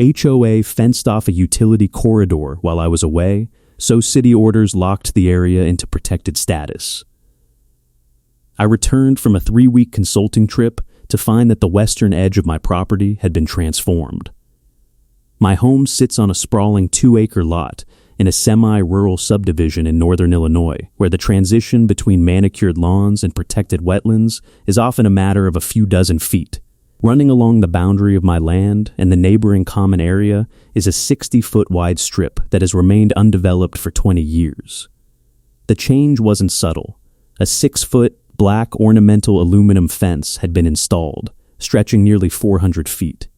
H.O.A. fenced off a utility corridor while I was away, so city orders locked the area into protected status. I returned from a 3-week consulting trip to find that the western edge of my property had been transformed. My home sits on a sprawling 2-acre lot in a semi-rural subdivision in northern Illinois, where the transition between manicured lawns and protected wetlands is often a matter of a few dozen feet. Running along the boundary of my land and the neighboring common area is a 60-foot wide strip that has remained undeveloped for 20 years. The change wasn't subtle. A 6-foot, black ornamental aluminum fence had been installed, stretching nearly 400 feet.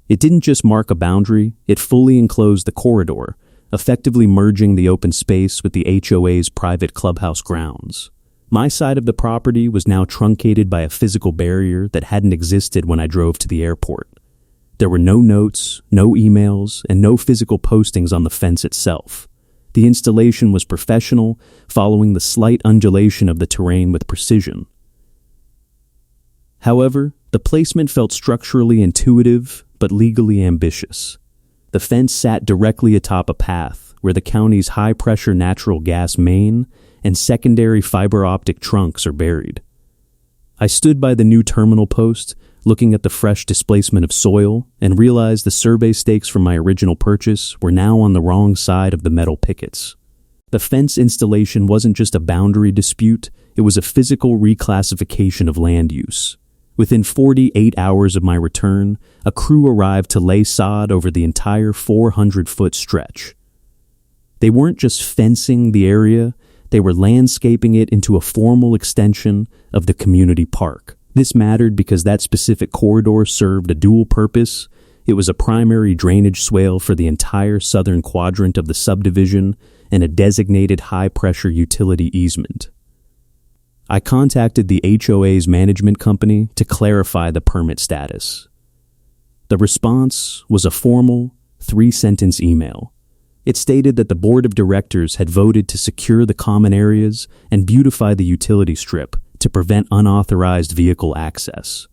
It didn't just mark a boundary, it fully enclosed the corridor, effectively merging the open space with the H.O.A.'s private clubhouse grounds. My side of the property was now truncated by a physical barrier that hadn't existed when I drove to the airport. There were no notes, no emails, and no physical postings on the fence itself. The installation was professional, following the slight undulation of the terrain with precision. However, the placement felt structurally intuitive but legally ambitious. The fence sat directly atop a path where the county's high-pressure natural gas main and secondary fiber optic trunks are buried. I stood by the new terminal post, looking at the fresh displacement of soil, and realized the survey stakes from my original purchase were now on the wrong side of the metal pickets. The fence installation wasn't just a boundary dispute, it was a physical reclassification of land use. Within 48 hours of my return, a crew arrived to lay sod over the entire 400-foot stretch. They weren't just fencing the area, they were landscaping it into a formal extension of the community park. This mattered because that specific corridor served a dual purpose. It was a primary drainage swale for the entire southern quadrant of the subdivision and a designated high-pressure utility easement. I contacted the H.O.A.'s management company to clarify the permit status. The response was a formal, 3-sentence email. It stated that the board of directors had voted to secure the common areas and beautify the utility strip to prevent unauthorized vehicle access.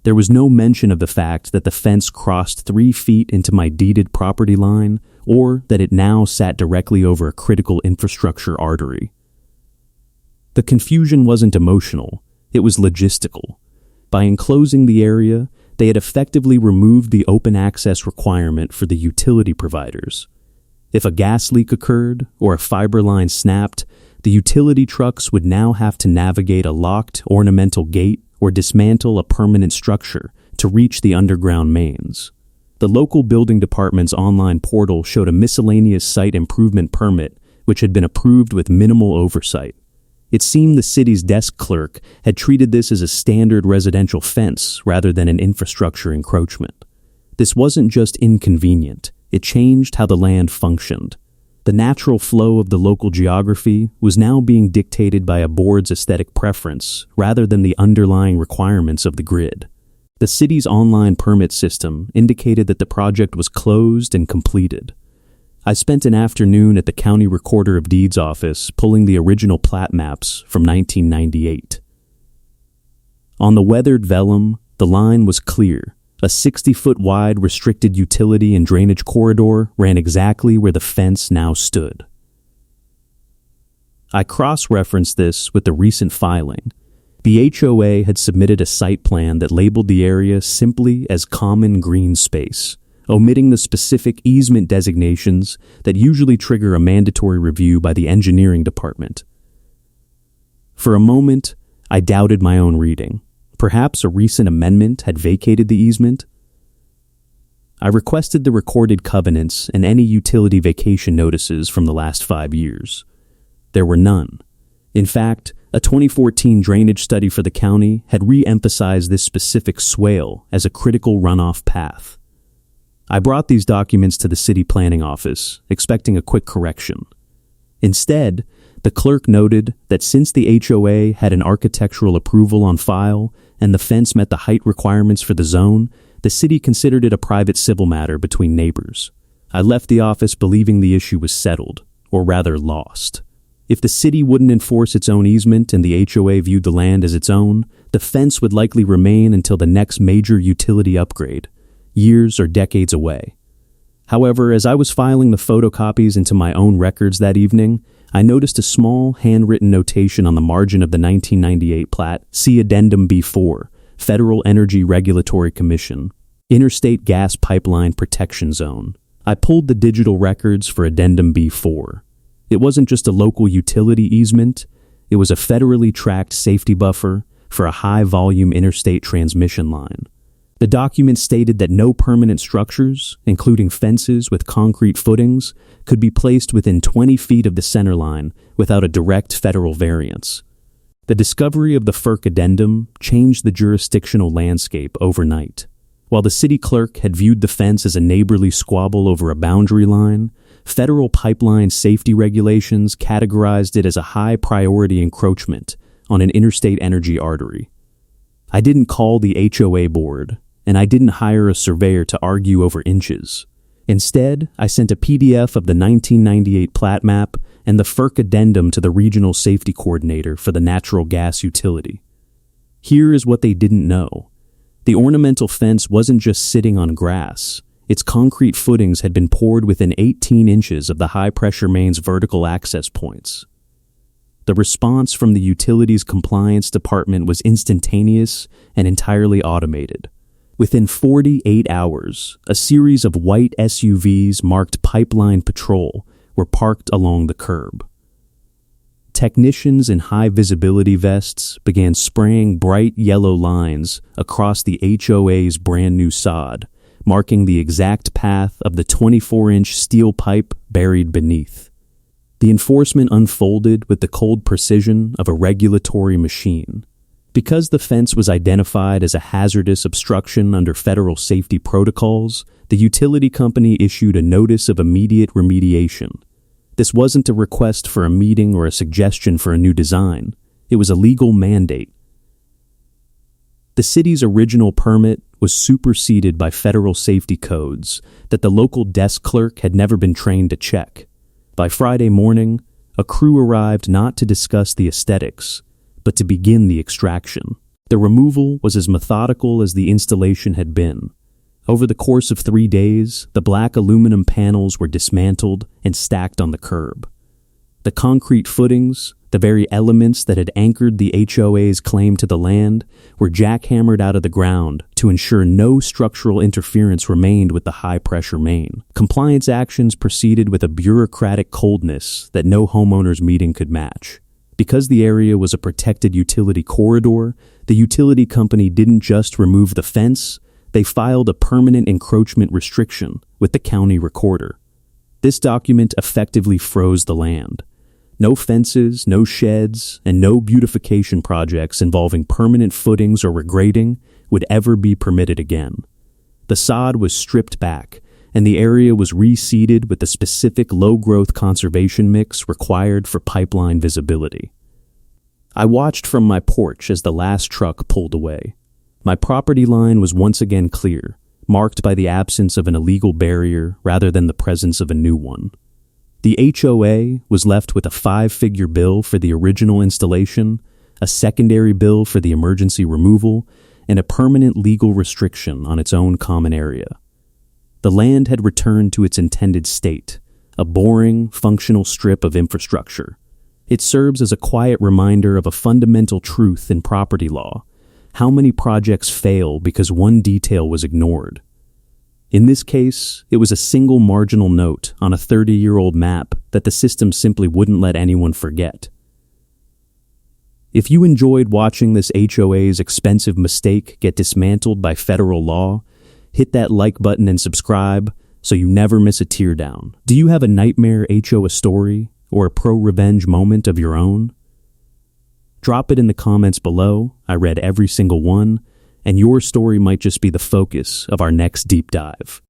There was no mention of the fact that the fence crossed 3 feet into my deeded property line or that it now sat directly over a critical infrastructure artery. The confusion wasn't emotional, it was logistical. By enclosing the area, they had effectively removed the open access requirement for the utility providers. If a gas leak occurred or a fiber line snapped, the utility trucks would now have to navigate a locked ornamental gate or dismantle a permanent structure to reach the underground mains. The local building department's online portal showed a miscellaneous site improvement permit which had been approved with minimal oversight. It seemed the city's desk clerk had treated this as a standard residential fence rather than an infrastructure encroachment. This wasn't just inconvenient, it changed how the land functioned. The natural flow of the local geography was now being dictated by a board's aesthetic preference rather than the underlying requirements of the grid. The city's online permit system indicated that the project was closed and completed. I spent an afternoon at the County Recorder of Deeds office pulling the original plat maps from 1998. On the weathered vellum, the line was clear. A 60-foot wide restricted utility and drainage corridor ran exactly where the fence now stood. I cross-referenced this with the recent filing. The H.O.A. had submitted a site plan that labeled the area simply as common green space, omitting the specific easement designations that usually trigger a mandatory review by the engineering department. For a moment, I doubted my own reading. Perhaps a recent amendment had vacated the easement. I requested the recorded covenants and any utility vacation notices from the last 5 years. There were none. In fact, a 2014 drainage study for the county had re-emphasized this specific swale as a critical runoff path. I brought these documents to the city planning office, expecting a quick correction. Instead, the clerk noted that since the H.O.A. had an architectural approval on file and the fence met the height requirements for the zone, the city considered it a private civil matter between neighbors. I left the office believing the issue was settled, or rather lost. If the city wouldn't enforce its own easement and the H.O.A. viewed the land as its own, the fence would likely remain until the next major utility upgrade. years or decades away. However, as I was filing the photocopies into my own records that evening, I noticed a small, handwritten notation on the margin of the 1998 plat, see Addendum B4, Federal Energy Regulatory Commission, Interstate Gas Pipeline Protection Zone. I pulled the digital records for Addendum B4. It wasn't just a local utility easement, it was a federally tracked safety buffer for a high-volume interstate transmission line. The document stated that no permanent structures, including fences with concrete footings, could be placed within 20 feet of the center line without a direct federal variance. The discovery of the FERC addendum changed the jurisdictional landscape overnight. While the city clerk had viewed the fence as a neighborly squabble over a boundary line, federal pipeline safety regulations categorized it as a high-priority encroachment on an interstate energy artery. I didn't call the H.O.A. board, and I didn't hire a surveyor to argue over inches. Instead, I sent a PDF of the 1998 plat map and the FERC addendum to the regional safety coordinator for the natural gas utility. Here is what they didn't know. The ornamental fence wasn't just sitting on grass. Its concrete footings had been poured within 18 inches of the high-pressure main's vertical access points. The response from the utilities compliance department was instantaneous and entirely automated. Within 48 hours, a series of white SUVs marked Pipeline Patrol were parked along the curb. Technicians in high-visibility vests began spraying bright yellow lines across the H.O.A.'s brand-new sod, marking the exact path of the 24-inch steel pipe buried beneath. The enforcement unfolded with the cold precision of a regulatory machine. Because the fence was identified as a hazardous obstruction under federal safety protocols, the utility company issued a notice of immediate remediation. This wasn't a request for a meeting or a suggestion for a new design. It was a legal mandate. The city's original permit was superseded by federal safety codes that the local desk clerk had never been trained to check. By Friday morning, a crew arrived not to discuss the aesthetics, but to begin the extraction. The removal was as methodical as the installation had been. Over the course of 3 days, the black aluminum panels were dismantled and stacked on the curb. The concrete footings, the very elements that had anchored the H.O.A.'s claim to the land, were jackhammered out of the ground to ensure no structural interference remained with the high-pressure main. Compliance actions proceeded with a bureaucratic coldness that no homeowners meeting could match. Because the area was a protected utility corridor, the utility company didn't just remove the fence, they filed a permanent encroachment restriction with the county recorder. This document effectively froze the land. No fences, no sheds, and no beautification projects involving permanent footings or regrading would ever be permitted again. The sod was stripped back, and the area was reseeded with the specific low-growth conservation mix required for pipeline visibility. I watched from my porch as the last truck pulled away. My property line was once again clear, marked by the absence of an illegal barrier rather than the presence of a new one. The H.O.A. was left with a 5-figure bill for the original installation, a secondary bill for the emergency removal, and a permanent legal restriction on its own common area. The land had returned to its intended state, a boring, functional strip of infrastructure. It serves as a quiet reminder of a fundamental truth in property law: how many projects fail because one detail was ignored. In this case, it was a single marginal note on a 30-year-old map that the system simply wouldn't let anyone forget. If you enjoyed watching this H.O.A.'s expensive mistake get dismantled by federal law, hit that like button and subscribe so you never miss a teardown. Do you have a nightmare H.O.A. story or a pro-revenge moment of your own? Drop it in the comments below. I read every single one, and your story might just be the focus of our next deep dive.